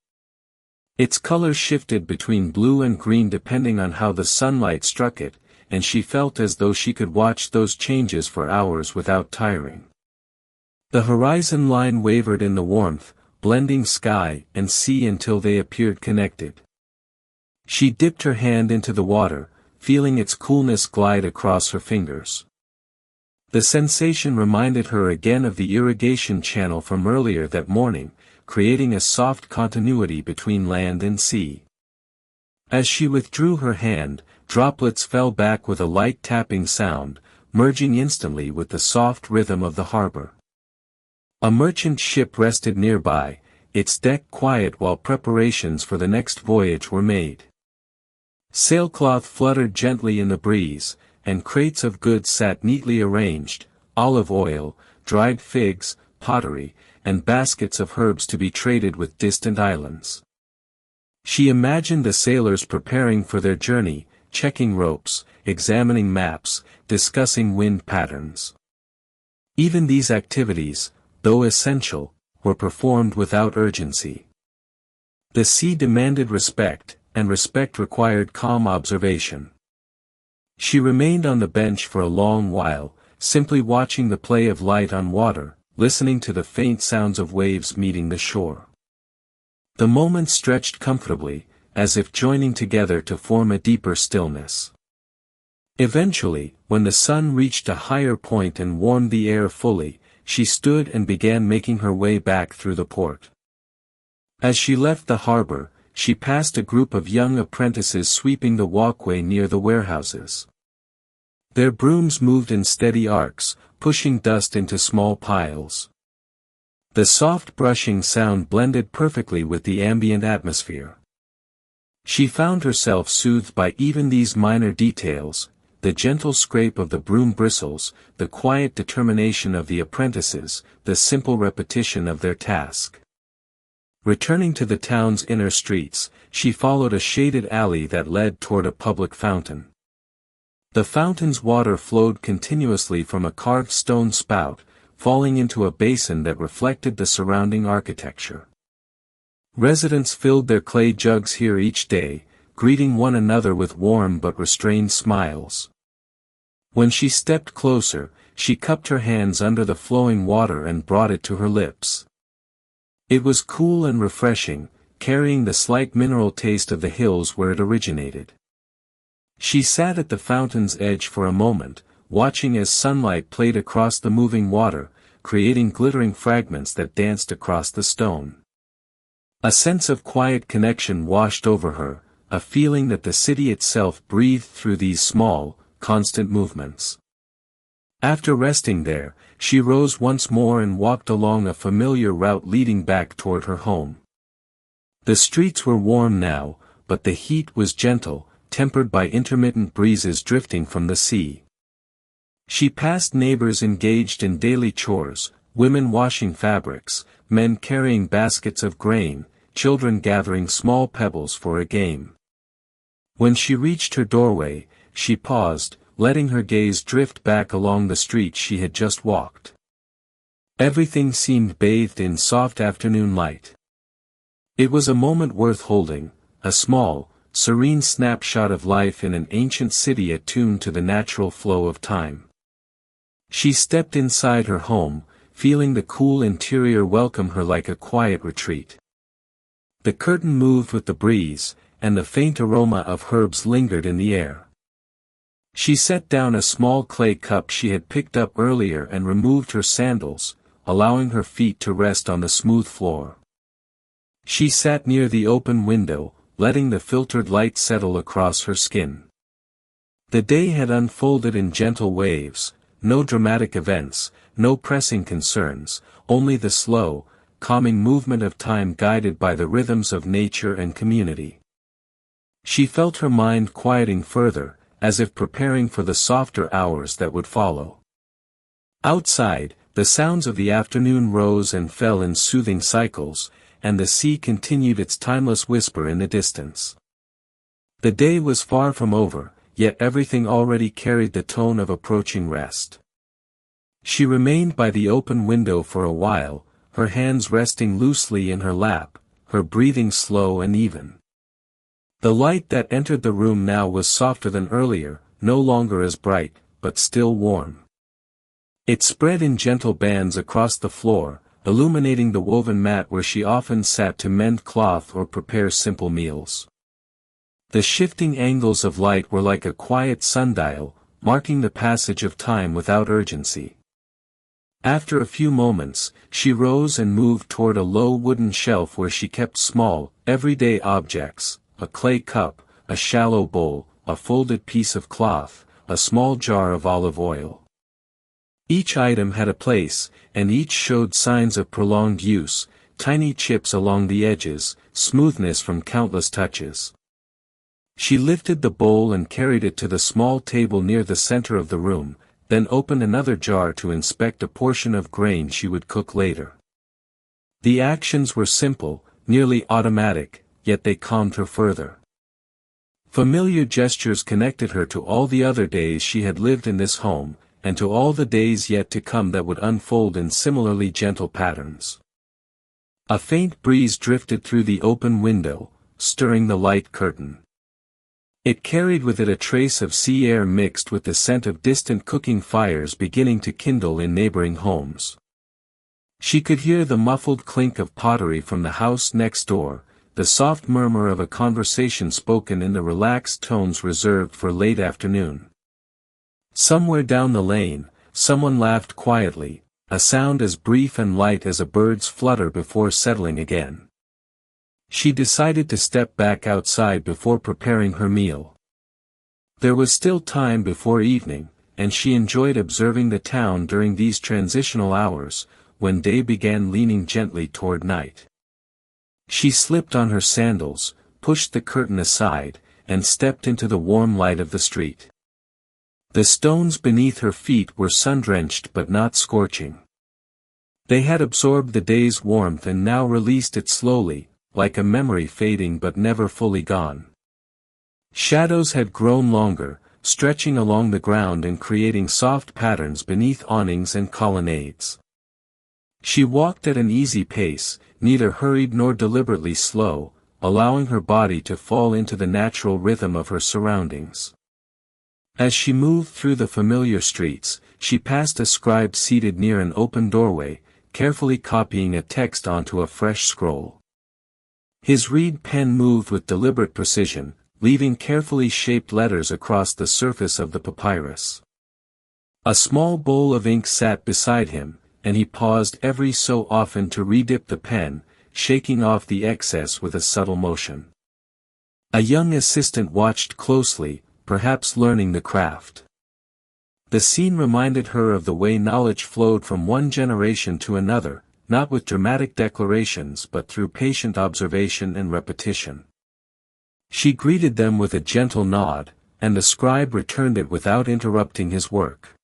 Its color shifted between blue and green depending on how the sunlight struck it, and she felt as though she could watch those changes for hours without tiring. The horizon line wavered in the warmth, blending sky and sea until they appeared connected. She dipped her hand into the water, feeling its coolness glide across her fingers. The sensation reminded her again of the irrigation channel from earlier that morning, creating a soft continuity between land and sea. As she withdrew her hand, droplets fell back with a light tapping sound, merging instantly with the soft rhythm of the harbor. A merchant ship rested nearby, its deck quiet while preparations for the next voyage were made. Sailcloth fluttered gently in the breeze, and crates of goods sat neatly arranged, olive oil, dried figs, pottery, and baskets of herbs to be traded with distant islands. She imagined the sailors preparing for their journey, checking ropes, examining maps, discussing wind patterns. Even these activities, though essential, were performed without urgency. The sea demanded respect, and respect required calm observation. She remained on the bench for a long while, simply watching the play of light on water, listening to the faint sounds of waves meeting the shore. The moments stretched comfortably, as if joining together to form a deeper stillness. Eventually, when the sun reached a higher point and warmed the air fully, she stood and began making her way back through the port. As she left the harbor, she passed a group of young apprentices sweeping the walkway near the warehouses. Their brooms moved in steady arcs, pushing dust into small piles. The soft brushing sound blended perfectly with the ambient atmosphere. She found herself soothed by even these minor details, the gentle scrape of the broom bristles, the quiet determination of the apprentices, the simple repetition of their task. Returning to the town's inner streets, she followed a shaded alley that led toward a public fountain. The fountain's water flowed continuously from a carved stone spout, falling into a basin that reflected the surrounding architecture. Residents filled their clay jugs here each day, greeting one another with warm but restrained smiles. When she stepped closer, she cupped her hands under the flowing water and brought it to her lips. It was cool and refreshing, carrying the slight mineral taste of the hills where it originated. She sat at the fountain's edge for a moment, watching as sunlight played across the moving water, creating glittering fragments that danced across the stone. A sense of quiet connection washed over her, a feeling that the city itself breathed through these small, constant movements. After resting there, she rose once more and walked along a familiar route leading back toward her home. The streets were warm now, but the heat was gentle, tempered by intermittent breezes drifting from the sea. She passed neighbors engaged in daily chores, women washing fabrics, men carrying baskets of grain, children gathering small pebbles for a game. When she reached her doorway, she paused, letting her gaze drift back along the street she had just walked. Everything seemed bathed in soft afternoon light. It was a moment worth holding, a small, serene snapshot of life in an ancient city attuned to the natural flow of time. She stepped inside her home, feeling the cool interior welcome her like a quiet retreat. The curtain moved with the breeze, and the faint aroma of herbs lingered in the air. She set down a small clay cup she had picked up earlier and removed her sandals, allowing her feet to rest on the smooth floor. She sat near the open window, letting the filtered light settle across her skin. The day had unfolded in gentle waves, no dramatic events, no pressing concerns, only the slow, calming movement of time guided by the rhythms of nature and community. She felt her mind quieting further, as if preparing for the softer hours that would follow. Outside, the sounds of the afternoon rose and fell in soothing cycles, and the sea continued its timeless whisper in the distance. The day was far from over, yet everything already carried the tone of approaching rest. She remained by the open window for a while, her hands resting loosely in her lap, her breathing slow and even. The light that entered the room now was softer than earlier, no longer as bright, but still warm. It spread in gentle bands across the floor, illuminating the woven mat where she often sat to mend cloth or prepare simple meals. The shifting angles of light were like a quiet sundial, marking the passage of time without urgency. After a few moments, she rose and moved toward a low wooden shelf where she kept small, everyday objects, a clay cup, a shallow bowl, a folded piece of cloth, a small jar of olive oil. Each item had a place, and each showed signs of prolonged use, tiny chips along the edges, smoothness from countless touches. She lifted the bowl and carried it to the small table near the center of the room, then opened another jar to inspect a portion of grain she would cook later. The actions were simple, nearly automatic, yet they calmed her further. Familiar gestures connected her to all the other days she had lived in this home, and to all the days yet to come that would unfold in similarly gentle patterns. A faint breeze drifted through the open window, stirring the light curtain. It carried with it a trace of sea air mixed with the scent of distant cooking fires beginning to kindle in neighboring homes. She could hear the muffled clink of pottery from the house next door, the soft murmur of a conversation spoken in the relaxed tones reserved for late afternoon. Somewhere down the lane, someone laughed quietly, a sound as brief and light as a bird's flutter before settling again. She decided to step back outside before preparing her meal. There was still time before evening, and she enjoyed observing the town during these transitional hours, when day began leaning gently toward night. She slipped on her sandals, pushed the curtain aside, and stepped into the warm light of the street. The stones beneath her feet were sun-drenched but not scorching. They had absorbed the day's warmth and now released it slowly, like a memory fading but never fully gone. Shadows had grown longer, stretching along the ground and creating soft patterns beneath awnings and colonnades. She walked at an easy pace, neither hurried nor deliberately slow, allowing her body to fall into the natural rhythm of her surroundings. As she moved through the familiar streets, she passed a scribe seated near an open doorway, carefully copying a text onto a fresh scroll. His reed pen moved with deliberate precision, leaving carefully shaped letters across the surface of the papyrus. A small bowl of ink sat beside him, and he paused every so often to redip the pen, shaking off the excess with a subtle motion. A young assistant watched closely, perhaps learning the craft. The scene reminded her of the way knowledge flowed from one generation to another, not with dramatic declarations but through patient observation and repetition. She greeted them with a gentle nod, and the scribe returned it without interrupting his work.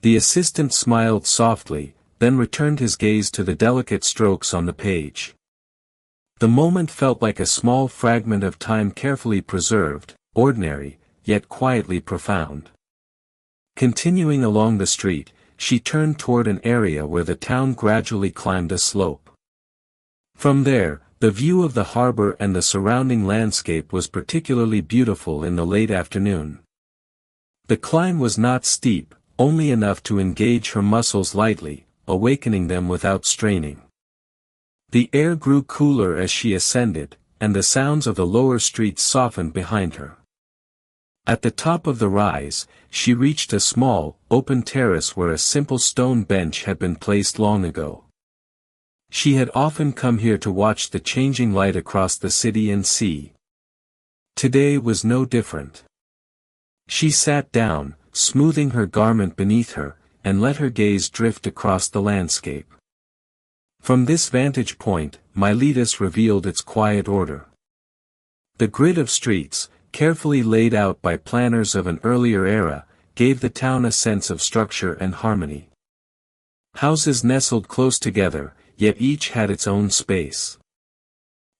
The assistant smiled softly, then returned his gaze to the delicate strokes on the page. The moment felt like a small fragment of time carefully preserved, ordinary, yet quietly profound. Continuing along the street, she turned toward an area where the town gradually climbed a slope. From there, the view of the harbor and the surrounding landscape was particularly beautiful in the late afternoon. The climb was not steep, only enough to engage her muscles lightly, awakening them without straining. The air grew cooler as she ascended, and the sounds of the lower streets softened behind her. At the top of the rise, she reached a small, open terrace where a simple stone bench had been placed long ago. She had often come here to watch the changing light across the city and sea. Today was no different. She sat down, smoothing her garment beneath her, and let her gaze drift across the landscape. From this vantage point, Miletus revealed its quiet order. The grid of streets, carefully laid out by planners of an earlier era, gave the town a sense of structure and harmony. Houses nestled close together, yet each had its own space.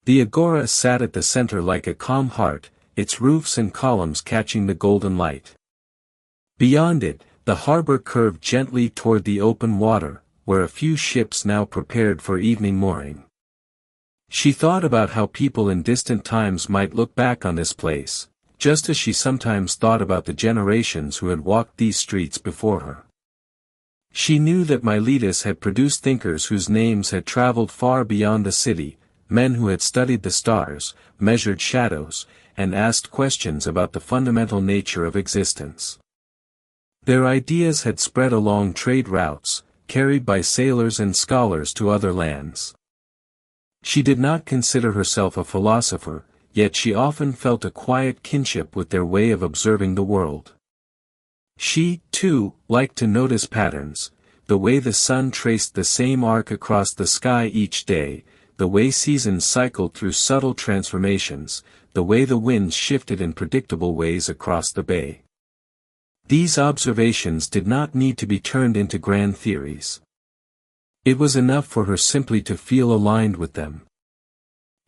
The Agora sat at the center like a calm heart, its roofs and columns catching the golden light. Beyond it, the harbor curved gently toward the open water, where a few ships now prepared for evening mooring. She thought about how people in distant times might look back on this place, just as she sometimes thought about the generations who had walked these streets before her. She knew that Miletus had produced thinkers whose names had traveled far beyond the city, men who had studied the stars, measured shadows, and asked questions about the fundamental nature of existence. Their ideas had spread along trade routes, carried by sailors and scholars to other lands. She did not consider herself a philosopher, yet she often felt a quiet kinship with their way of observing the world. She, too, liked to notice patterns, the way the sun traced the same arc across the sky each day, the way seasons cycled through subtle transformations, the way the winds shifted in predictable ways across the bay. These observations did not need to be turned into grand theories. It was enough for her simply to feel aligned with them.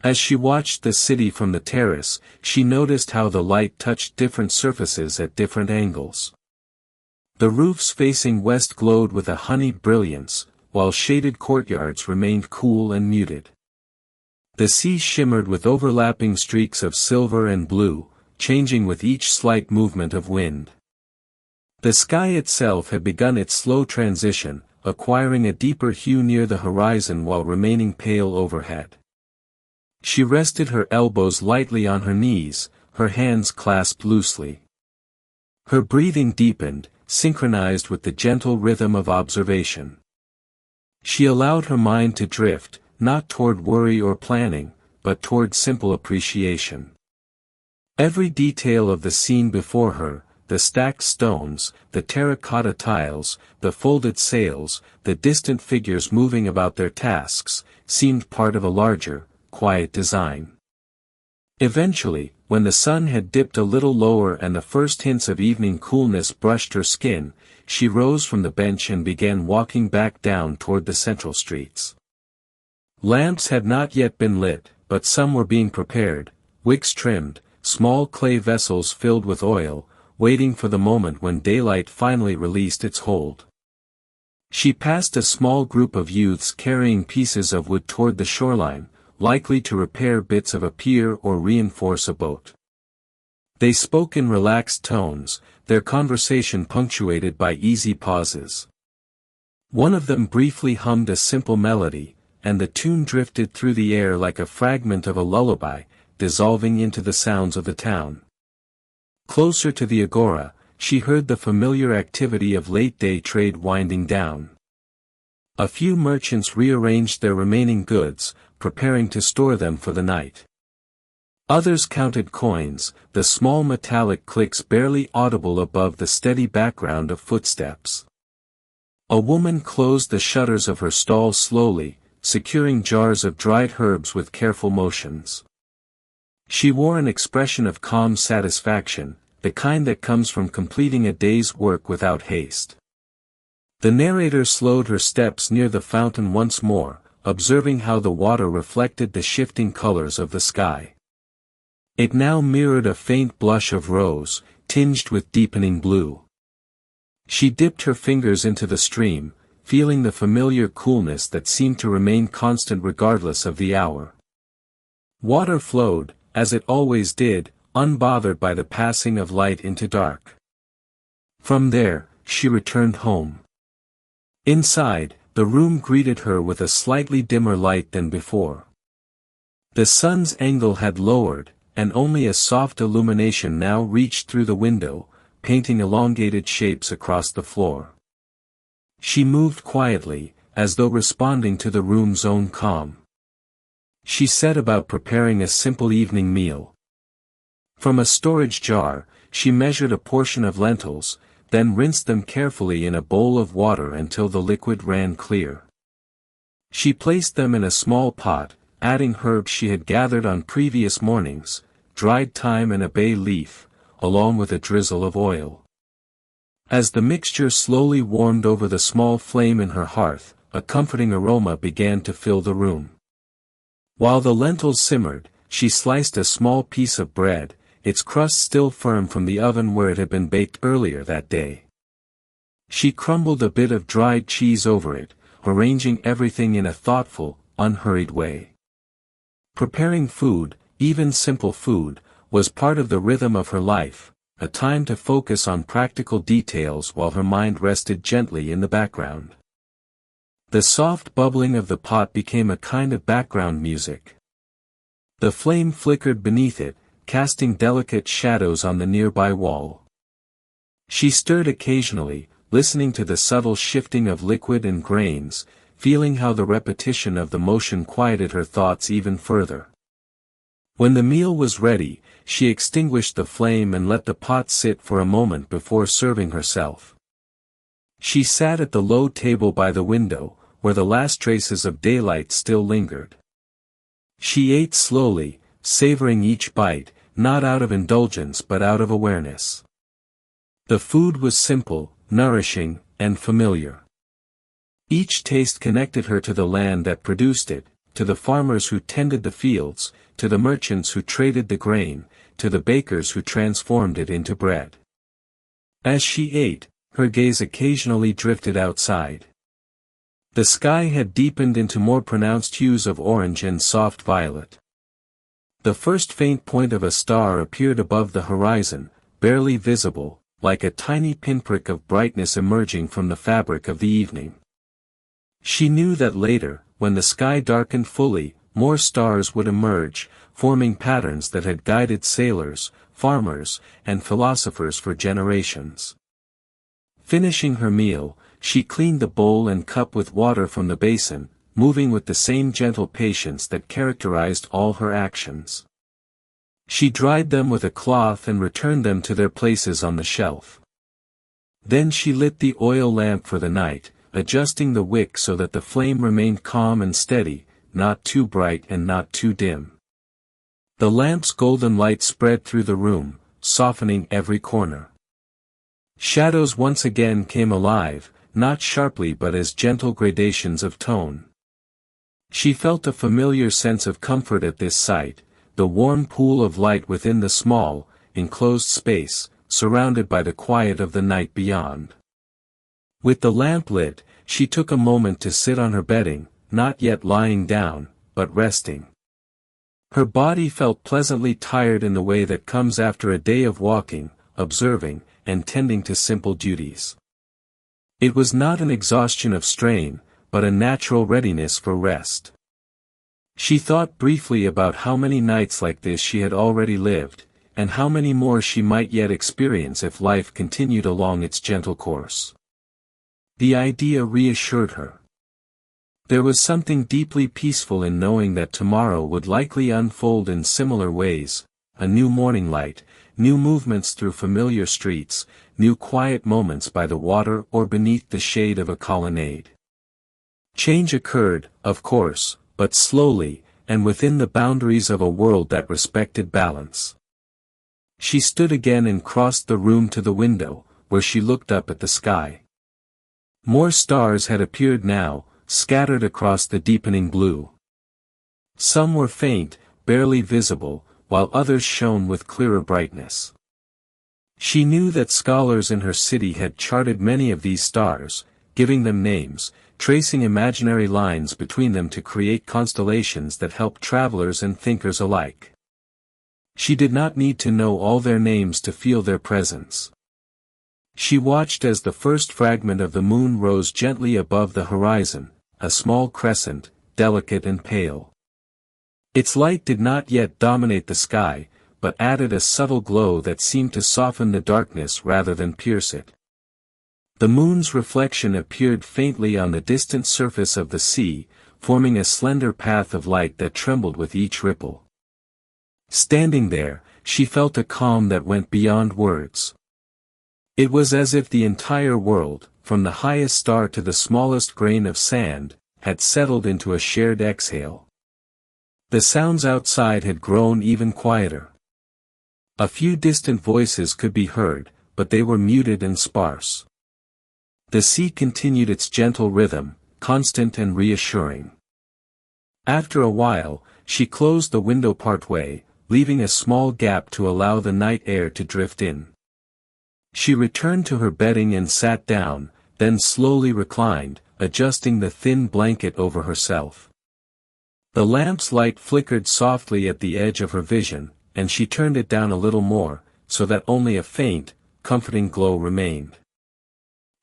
As she watched the city from the terrace, she noticed how the light touched different surfaces at different angles. The roofs facing west glowed with a honeyed brilliance, while shaded courtyards remained cool and muted. The sea shimmered with overlapping streaks of silver and blue, changing with each slight movement of wind. The sky itself had begun its slow transition, acquiring a deeper hue near the horizon while remaining pale overhead. She rested her elbows lightly on her knees, her hands clasped loosely. Her breathing deepened, synchronized with the gentle rhythm of observation. She allowed her mind to drift, not toward worry or planning, but toward simple appreciation. Every detail of the scene before her, the stacked stones, the terracotta tiles, the folded sails, the distant figures moving about their tasks, seemed part of a larger, quiet design. Eventually, when the sun had dipped a little lower and the first hints of evening coolness brushed her skin, she rose from the bench and began walking back down toward the central streets. Lamps had not yet been lit, but some were being prepared, wicks trimmed, small clay vessels filled with oil, waiting for the moment when daylight finally released its hold. She passed a small group of youths carrying pieces of wood toward the shoreline, likely to repair bits of a pier or reinforce a boat. They spoke in relaxed tones, their conversation punctuated by easy pauses. One of them briefly hummed a simple melody, and the tune drifted through the air like a fragment of a lullaby, dissolving into the sounds of the town. Closer to the Agora, she heard the familiar activity of late-day trade winding down. A few merchants rearranged their remaining goods, preparing to store them for the night. Others counted coins, the small metallic clicks barely audible above the steady background of footsteps. A woman closed the shutters of her stall slowly, securing jars of dried herbs with careful motions. She wore an expression of calm satisfaction, the kind that comes from completing a day's work without haste. The narrator slowed her steps near the fountain once more, observing how the water reflected the shifting colors of the sky. It now mirrored a faint blush of rose, tinged with deepening blue. She dipped her fingers into the stream, feeling the familiar coolness that seemed to remain constant regardless of the hour. Water flowed, as it always did, unbothered by the passing of light into dark. From there, she returned home. Inside, the room greeted her with a slightly dimmer light than before. The sun's angle had lowered, and only a soft illumination now reached through the window, painting elongated shapes across the floor. She moved quietly, as though responding to the room's own calm. She set about preparing a simple evening meal. From a storage jar, she measured a portion of lentils, then rinsed them carefully in a bowl of water until the liquid ran clear. She placed them in a small pot, adding herbs she had gathered on previous mornings, dried thyme and a bay leaf, along with a drizzle of oil. As the mixture slowly warmed over the small flame in her hearth, a comforting aroma began to fill the room. While the lentils simmered, she sliced a small piece of bread, its crust still firm from the oven where it had been baked earlier that day. She crumbled a bit of dried cheese over it, arranging everything in a thoughtful, unhurried way. Preparing food, even simple food, was part of the rhythm of her life, a time to focus on practical details while her mind rested gently in the background. The soft bubbling of the pot became a kind of background music. The flame flickered beneath it, casting delicate shadows on the nearby wall. She stirred occasionally, listening to the subtle shifting of liquid and grains, feeling how the repetition of the motion quieted her thoughts even further. When the meal was ready, she extinguished the flame and let the pot sit for a moment before serving herself. She sat at the low table by the window, where the last traces of daylight still lingered. She ate slowly, savoring each bite, not out of indulgence but out of awareness. The food was simple, nourishing, and familiar. Each taste connected her to the land that produced it, to the farmers who tended the fields, to the merchants who traded the grain, to the bakers who transformed it into bread. As she ate, her gaze occasionally drifted outside. The sky had deepened into more pronounced hues of orange and soft violet. The first faint point of a star appeared above the horizon, barely visible, like a tiny pinprick of brightness emerging from the fabric of the evening. She knew that later, when the sky darkened fully, more stars would emerge, forming patterns that had guided sailors, farmers, and philosophers for generations. Finishing her meal, she cleaned the bowl and cup with water from the basin, moving with the same gentle patience that characterized all her actions. She dried them with a cloth and returned them to their places on the shelf. Then she lit the oil lamp for the night, adjusting the wick so that the flame remained calm and steady, not too bright and not too dim. The lamp's golden light spread through the room, softening every corner. Shadows once again came alive, not sharply but as gentle gradations of tone. She felt a familiar sense of comfort at this sight, the warm pool of light within the small, enclosed space, surrounded by the quiet of the night beyond. With the lamp lit, she took a moment to sit on her bedding, not yet lying down, but resting. Her body felt pleasantly tired in the way that comes after a day of walking, observing, and tending to simple duties. It was not an exhaustion of strain, but a natural readiness for rest. She thought briefly about how many nights like this she had already lived, and how many more she might yet experience if life continued along its gentle course. The idea reassured her. There was something deeply peaceful in knowing that tomorrow would likely unfold in similar ways, a new morning light, new movements through familiar streets, new quiet moments by the water or beneath the shade of a colonnade. Change occurred, of course, but slowly, and within the boundaries of a world that respected balance. She stood again and crossed the room to the window, where she looked up at the sky. More stars had appeared now, scattered across the deepening blue. Some were faint, barely visible, while others shone with clearer brightness. She knew that scholars in her city had charted many of these stars, giving them names, tracing imaginary lines between them to create constellations that helped travelers and thinkers alike. She did not need to know all their names to feel their presence. She watched as the first fragment of the moon rose gently above the horizon, a small crescent, delicate and pale. Its light did not yet dominate the sky, but added a subtle glow that seemed to soften the darkness rather than pierce it. The moon's reflection appeared faintly on the distant surface of the sea, forming a slender path of light that trembled with each ripple. Standing there, she felt a calm that went beyond words. It was as if the entire world, from the highest star to the smallest grain of sand, had settled into a shared exhale. The sounds outside had grown even quieter. A few distant voices could be heard, but they were muted and sparse. The sea continued its gentle rhythm, constant and reassuring. After a while, she closed the window partway, leaving a small gap to allow the night air to drift in. She returned to her bedding and sat down, then slowly reclined, adjusting the thin blanket over herself. The lamp's light flickered softly at the edge of her vision, and she turned it down a little more, so that only a faint, comforting glow remained.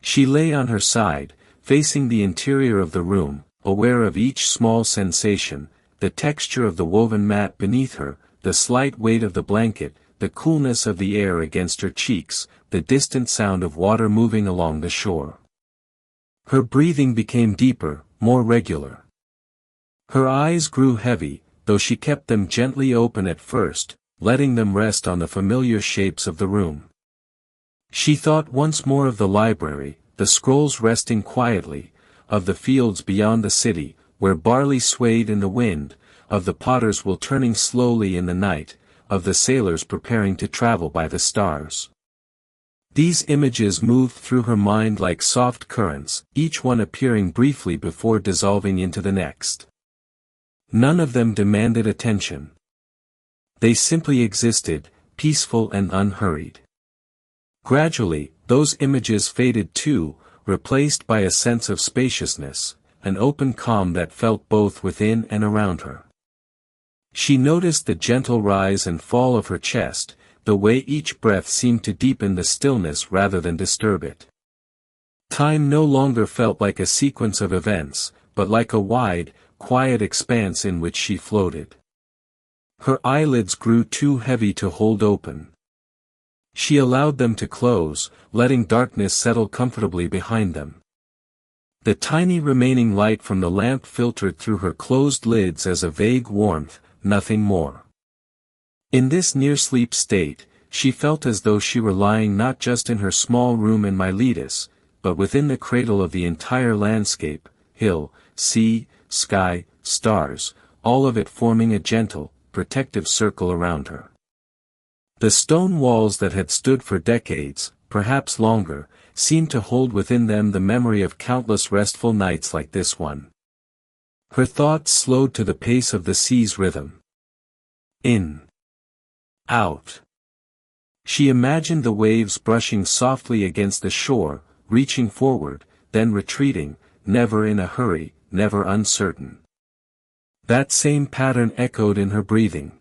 She lay on her side, facing the interior of the room, aware of each small sensation, the texture of the woven mat beneath her, the slight weight of the blanket, the coolness of the air against her cheeks, the distant sound of water moving along the shore. Her breathing became deeper, more regular. Her eyes grew heavy, though she kept them gently open at first, letting them rest on the familiar shapes of the room. She thought once more of the library, the scrolls resting quietly, of the fields beyond the city, where barley swayed in the wind, of the potter's wheel turning slowly in the night, of the sailors preparing to travel by the stars. These images moved through her mind like soft currents, each one appearing briefly before dissolving into the next. None of them demanded attention. They simply existed, peaceful and unhurried. Gradually, those images faded too, replaced by a sense of spaciousness, an open calm that felt both within and around her. She noticed the gentle rise and fall of her chest, the way each breath seemed to deepen the stillness rather than disturb it. Time no longer felt like a sequence of events, but like a wide, quiet expanse in which she floated. Her eyelids grew too heavy to hold open. She allowed them to close, letting darkness settle comfortably behind them. The tiny remaining light from the lamp filtered through her closed lids as a vague warmth, nothing more. In this near-sleep state, she felt as though she were lying not just in her small room in Miletus, but within the cradle of the entire landscape, hill, sea, sky, stars, all of it forming a gentle, protective circle around her. The stone walls that had stood for decades, perhaps longer, seemed to hold within them the memory of countless restful nights like this one. Her thoughts slowed to the pace of the sea's rhythm. In. Out. She imagined the waves brushing softly against the shore, reaching forward, then retreating, never in a hurry, never uncertain. That same pattern echoed in her breathing.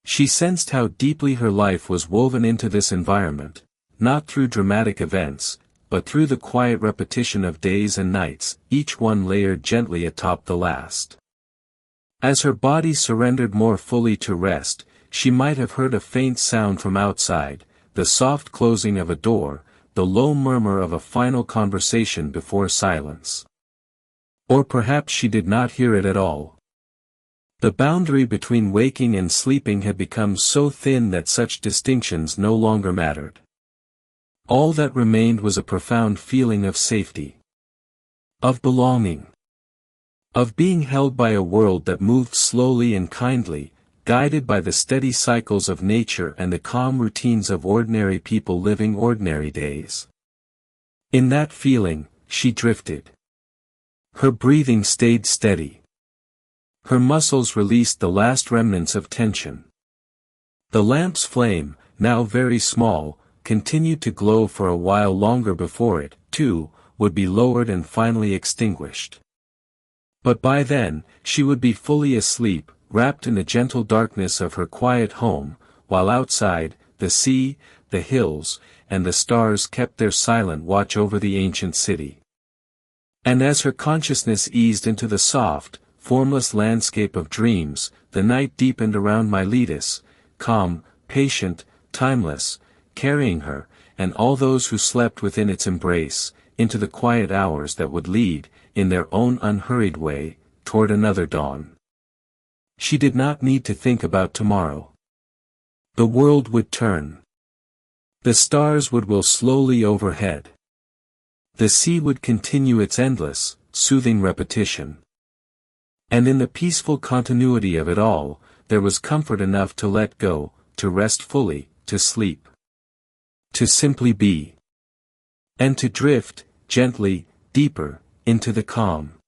She sensed how deeply her life was woven into this environment, not through dramatic events, but through the quiet repetition of days and nights, each one layered gently atop the last. As her body surrendered more fully to rest, she might have heard a faint sound from outside, the soft closing of a door, the low murmur of a final conversation before silence. Or perhaps she did not hear it at all. The boundary between waking and sleeping had become so thin that such distinctions no longer mattered. All that remained was a profound feeling of safety. Of belonging. Of being held by a world that moved slowly and kindly, guided by the steady cycles of nature and the calm routines of ordinary people living ordinary days. In that feeling, she drifted. Her breathing stayed steady. Her muscles released the last remnants of tension. The lamp's flame, now very small, continued to glow for a while longer before it, too, would be lowered and finally extinguished. But by then, she would be fully asleep, wrapped in the gentle darkness of her quiet home, while outside, the sea, the hills, and the stars kept their silent watch over the ancient city. And as her consciousness eased into the soft, formless landscape of dreams, the night deepened around Miletus, calm, patient, timeless, carrying her, and all those who slept within its embrace, into the quiet hours that would lead, in their own unhurried way, toward another dawn. She did not need to think about tomorrow. The world would turn. The stars would wheel slowly overhead. The sea would continue its endless, soothing repetition. And in the peaceful continuity of it all, there was comfort enough to let go, to rest fully, to sleep. To simply be. And to drift, gently, deeper, into the calm.